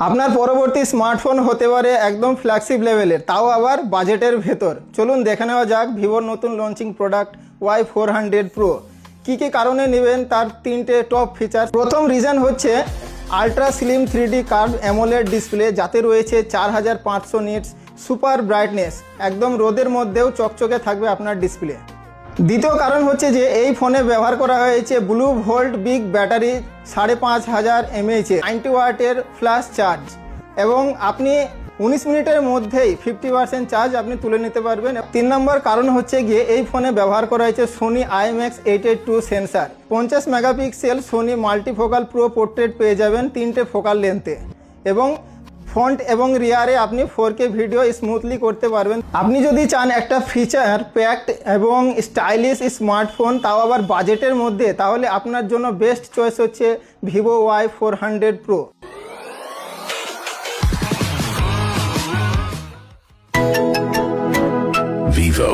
আপনার পরবর্তী স্মার্টফোন হতে পারে একদম ফ্ল্যাগশিপ লেভেলের, তাও আবার বাজেটের ভেতর। চলুন দেখে নেওয়া যাক ভিভোর নতুন লঞ্চিং প্রোডাক্ট Y400 Pro। কী কী কারণে নেবেন তার তিনটে টপ ফিচার। প্রথম রিজন হচ্ছে ultra slim 3D curve AMOLED display, যাতে রয়েছে 4500 নিটস সুপার ব্রাইটনেস। একদম রোদের মধ্যেও চকচকে থাকবে আপনার ডিসপ্লে। দ্বিতীয় কারণ হচ্ছে যে এই ফোনে ব্যবহার করা হয়েছে blue volt big battery 5500 mAh 90 ওয়াটের ফ্ল্যাশ চার্জ, এবং আপনি 19 মিনিটের মধ্যেই 50% চার্জ আপনি তুলে নিতে পারবেন। 3 নম্বর কারণ হচ্ছে গিয়ে এই ফোনে ব্যবহার করা হয়েছে Sony IMX882 sensor. 50 megapixel Sony multifocal pro portrait পেয়ে যাবেন 3টে ফোকাল লেন্থে, এবং ফ্রন্ট এবং রিয়ারে আপনি 4K ভিডিও স্মুথলি করতে পারবেন। আপনি যদি চান একটা ফিচার প্যাকড এবং স্টাইলিশ স্মার্টফোন, তাও আবার বাজেটের মধ্যে, তাহলে আপনার জন্য বেস্ট চয়েস হচ্ছে ভিভো Y400 Pro। Vivo.